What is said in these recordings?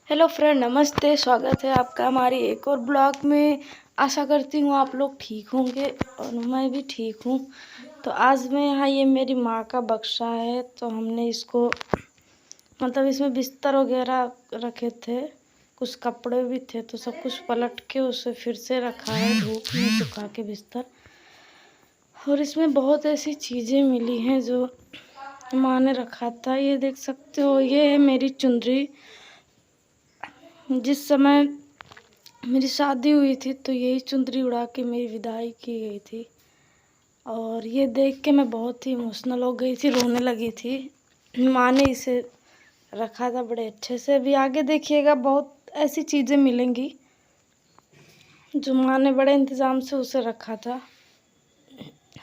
Hello friend, नमस्ते। स्वागत है आपका हमारी एक और ब्लॉग में। आशा करती हूँ आप लोग ठीक होंगे और मैं भी ठीक हूँ। तो आज मैं यहाँ, ये मेरी माँ का बक्सा है, तो हमने इसको मतलब इसमें बिस्तर वगैरह रखे थे, कुछ कपड़े भी थे, तो सब कुछ पलट के उसे फिर से रखा है धूप में सुखा के बिस्तर। और इसमें बहुत ऐसी चीज़ें मिली हैं जो माँ ने रखा था। ये देख सकते हो, ये है मेरी चुनरी। जिस समय मेरी शादी हुई थी तो यही चुंदरी उड़ा के मेरी विदाई की गई थी। और ये देख के मैं बहुत ही इमोशनल हो गई थी, रोने लगी थी। माँ ने इसे रखा था बड़े अच्छे से। अभी आगे देखिएगा, बहुत ऐसी चीज़ें मिलेंगी जो माँ ने बड़े इंतज़ाम से उसे रखा था।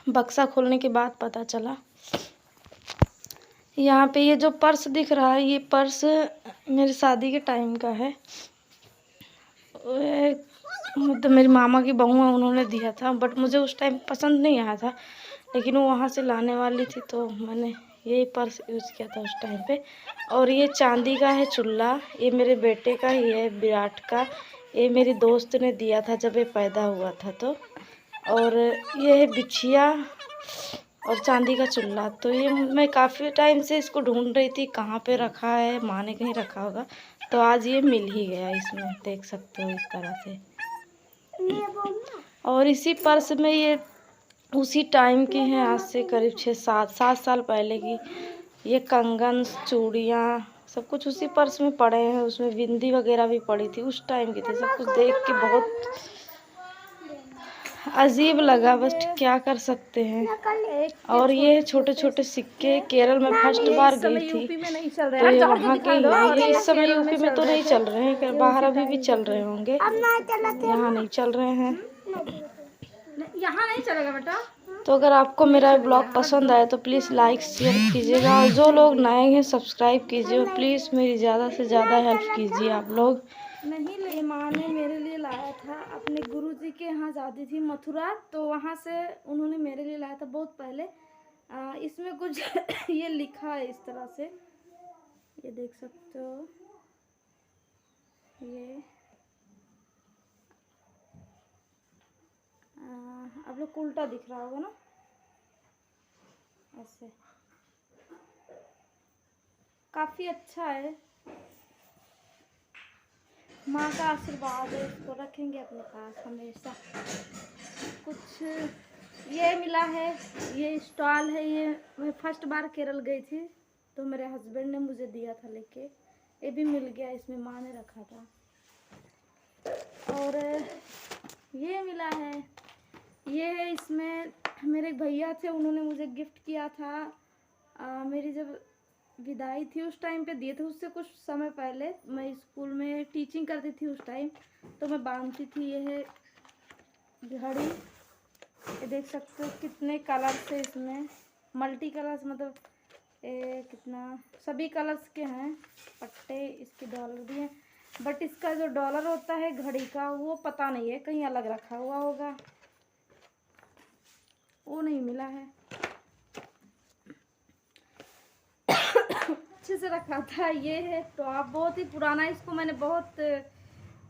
बक्सा खोलने के बाद पता चला। यहाँ पे ये जो पर्स दिख रहा है, ये पर्स मेरी शादी के टाइम का है। मतलब मेरी मामा की बहू है, उन्होंने दिया था, बट मुझे उस टाइम पसंद नहीं आया था, लेकिन वो वहाँ से लाने वाली थी तो मैंने यही पर्स यूज़ किया था उस टाइम पे। और ये चांदी का है चुल्ला, ये मेरे बेटे का ही है, विराट का। ये मेरी दोस्त ने दिया था जब ये पैदा हुआ था तो। और ये है बिछिया और चांदी का चुल्ला। तो ये मैं काफ़ी टाइम से इसको ढूंढ रही थी, कहाँ पे रखा है, माँ ने कहीं रखा होगा, तो आज ये मिल ही गया। इसमें देख सकते हो इस तरह से। और इसी पर्स में ये उसी टाइम की हैं, आज से करीब 6-7 साल पहले की। ये कंगन, चूड़ियाँ, सब कुछ उसी पर्स में पड़े हैं। उसमें बिंदी वगैरह भी पड़ी थी, उस टाइम की थी। सब कुछ देख के बहुत अजीब लगा, बस क्या कर सकते हैं। और ये छोटे छोटे सिक्के, केरल में फर्स्ट बार गई थी तो ये वहाँ के ही हैं। ये इस समय यूपी में तो नहीं चल रहे हैं, बाहर अभी भी चल रहे होंगे, यहाँ नहीं चल रहे हैं। यहाँ नहीं चलेगा बेटा। तो अगर आपको मेरा ब्लॉग पसंद आए तो प्लीज़ लाइक शेयर कीजिएगा, और जो लोग नए हैं सब्सक्राइब कीजिए, और प्लीज़ मेरी ज़्यादा से ज़्यादा हेल्प कीजिए आप लोग। नहीं, ले माँ ने मेरे लिए लाया था। अपने गुरुजी के यहाँ जाती थी मथुरा, तो वहाँ से उन्होंने मेरे लिए लाया था बहुत पहले। इसमें कुछ ये लिखा है इस तरह से, ये देख सकते हो। ये आप लोग को उल्टा दिख रहा होगा ना, ऐसे। काफ़ी अच्छा है, माँ का आशीर्वाद है, इसको रखेंगे अपने पास हमेशा। कुछ ये मिला है, ये स्टॉल है। ये मैं फर्स्ट बार केरल गई थी तो मेरे हस्बैंड ने मुझे दिया था लेके। ये भी मिल गया, इसमें माँ ने रखा था। और ये मिला है, ये है, इसमें मेरे भैया थे, उन्होंने मुझे गिफ्ट किया था। मेरी जब विदाई थी उस टाइम पे दिए थे। उससे कुछ समय पहले मैं स्कूल में टीचिंग करती थी उस टाइम, तो मैं बांधती थी। ये है घड़ी, ये देख सकते हो कितने कलर्स है इसमें, मल्टी कलर्स, मतलब कितना सभी कलर्स के हैं पट्टे। इसके डॉलर भी हैं, बट इसका जो डॉलर होता है घड़ी का, वो पता नहीं है, कहीं अलग रखा हुआ होगा, वो नहीं मिला है। अच्छे से रखा था। ये है टॉप, बहुत ही पुराना। इसको मैंने बहुत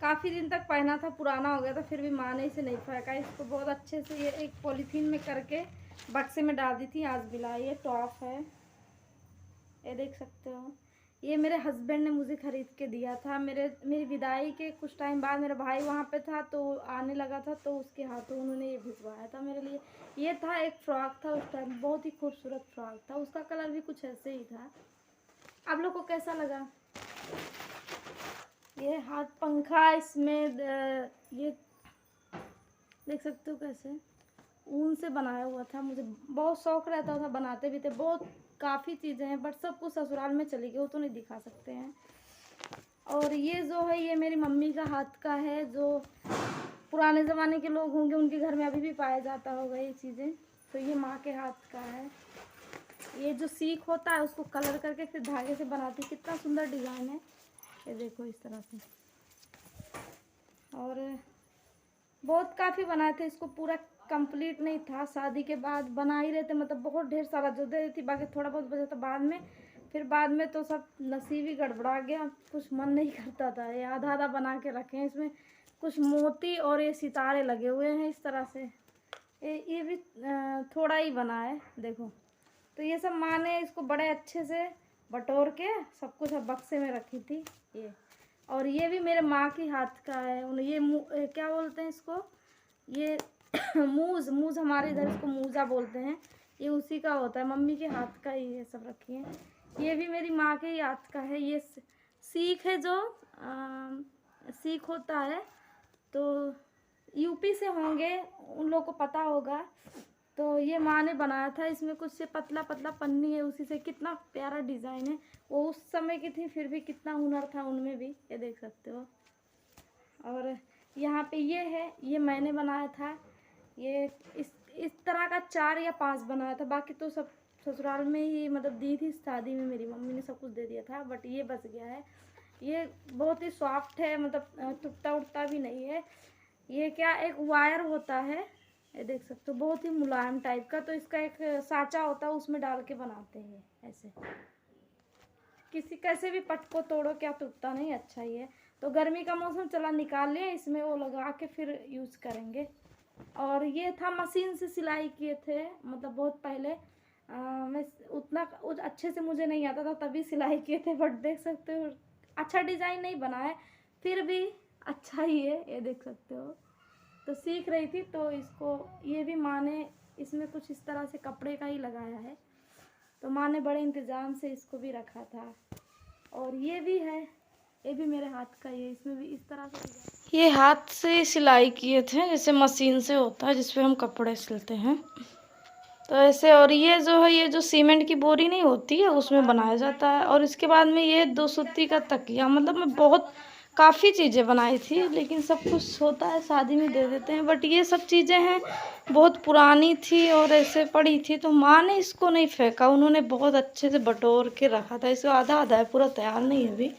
काफ़ी दिन तक पहना था, पुराना हो गया था, फिर भी माँ ने इसे नहीं फेंका। इसको बहुत अच्छे से ये एक पॉलीथीन में करके बक्से में डाल दी थी, आज मिला। ये टॉप है, ये देख सकते हो। ये मेरे हस्बैंड ने मुझे ख़रीद के दिया था। मेरी विदाई के कुछ टाइम बाद मेरा भाई वहाँ पे था, तो आने लगा था, तो उसके हाथों उन्होंने ये भिजवाया था मेरे लिए। ये था एक फ़्रॉक था उस टाइम, बहुत ही खूबसूरत फ्रॉक था, उसका कलर भी कुछ ऐसे ही था। आप लोग को कैसा लगा? ये हाथ पंखा, इसमें ये देख सकते हो कैसे ऊन से बनाया हुआ था। मुझे बहुत शौक रहता था, बनाते भी थे। बहुत काफ़ी चीज़ें हैं, बट सब कुछ ससुराल में चली गई, वो तो नहीं दिखा सकते हैं। और ये जो है, ये मेरी मम्मी का हाथ का है, जो पुराने ज़माने के लोग होंगे उनके घर में अभी भी पाया जाता होगा ये चीज़ें। तो ये माँ के हाथ का है। ये जो सीख होता है उसको कलर करके फिर धागे से बनाती, कितना सुंदर डिज़ाइन है, ये देखो इस तरह से। और बहुत काफ़ी बनाए थे, इसको पूरा कंप्लीट नहीं था, शादी के बाद बना ही रहे थे, मतलब बहुत ढेर सारा जो दे रही थी, बाकी थोड़ा बहुत बचा था बाद में। फिर बाद में तो सब नसीब ही गड़बड़ा गया, कुछ मन नहीं करता था। ये आधा आधा बना के रखे हैं, इसमें कुछ मोती और ये सितारे लगे हुए हैं इस तरह से। ये भी थोड़ा ही बना है देखो। तो ये सब माँ ने इसको बड़े अच्छे से बटोर के सब कुछ बक्से में रखी थी ये। और ये भी मेरे माँ की हाथ का है। ये क्या बोलते हैं इसको, ये मूज हमारे इधर इसको मूजा बोलते हैं। ये उसी का होता है, मम्मी के हाथ का ही ये सब रखी है। ये भी मेरी माँ के ही हाथ का है। ये सीख है जो सीख होता है, तो यूपी से होंगे, उन लोगों को पता होगा। तो ये माँ ने बनाया था। इसमें कुछ से पतला पतला पन्नी है, उसी से कितना प्यारा डिज़ाइन है। वो उस समय की थी, फिर भी कितना हुनर था उनमें भी, ये देख सकते हो। और यहाँ पे ये है, ये मैंने बनाया था। ये इस तरह का 4 या 5 बनाया था। बाकी तो सब ससुराल में ही मतलब दी थी, शादी में मेरी मम्मी ने सब कुछ दे दिया था। बट ये बच गया है। ये बहुत ही सॉफ्ट है, मतलब टूटता उठता भी नहीं है। ये क्या एक वायर होता है, ये देख सकते हो, बहुत ही मुलायम टाइप का। तो इसका एक साँचा होता है, उसमें डाल के बनाते हैं ऐसे। किसी कैसे भी पट को तोड़ो, क्या टूटता नहीं, अच्छा ही है। तो गर्मी का मौसम चला, निकाल लिया, इसमें वो लगा के फिर यूज़ करेंगे। और ये था मशीन से सिलाई किए थे, मतलब बहुत पहले। मैं उतना अच्छे से मुझे नहीं आता था, तभी सिलाई किए थे। बट देख सकते हो अच्छा डिज़ाइन नहीं बना है, फिर भी अच्छा ही है, ये देख सकते हो। तो सीख रही थी, तो इसको ये भी माँ ने इसमें कुछ इस तरह से कपड़े का ही लगाया है। तो माँ ने बड़े इंतज़ाम से इसको भी रखा था। और ये भी है, ये भी मेरे हाथ का ही है। इसमें भी इस तरह से ये हाथ से सिलाई किए थे, जैसे मशीन से होता है जिस पे हम कपड़े सिलते हैं, तो ऐसे। और ये जो है, ये जो सीमेंट की बोरी नहीं होती है, उसमें बनाया जाता है। और इसके बाद में ये 2 सूती का तकिया, मतलब मैं बहुत काफ़ी चीज़ें बनाई थी, लेकिन सब कुछ होता है शादी में दे देते हैं। बट ये सब चीज़ें हैं बहुत पुरानी थी और ऐसे पड़ी थी, तो माँ ने इसको नहीं फेंका, उन्होंने बहुत अच्छे से बटोर के रखा था। इसको आधा आधा है, पूरा तैयार नहीं है अभी।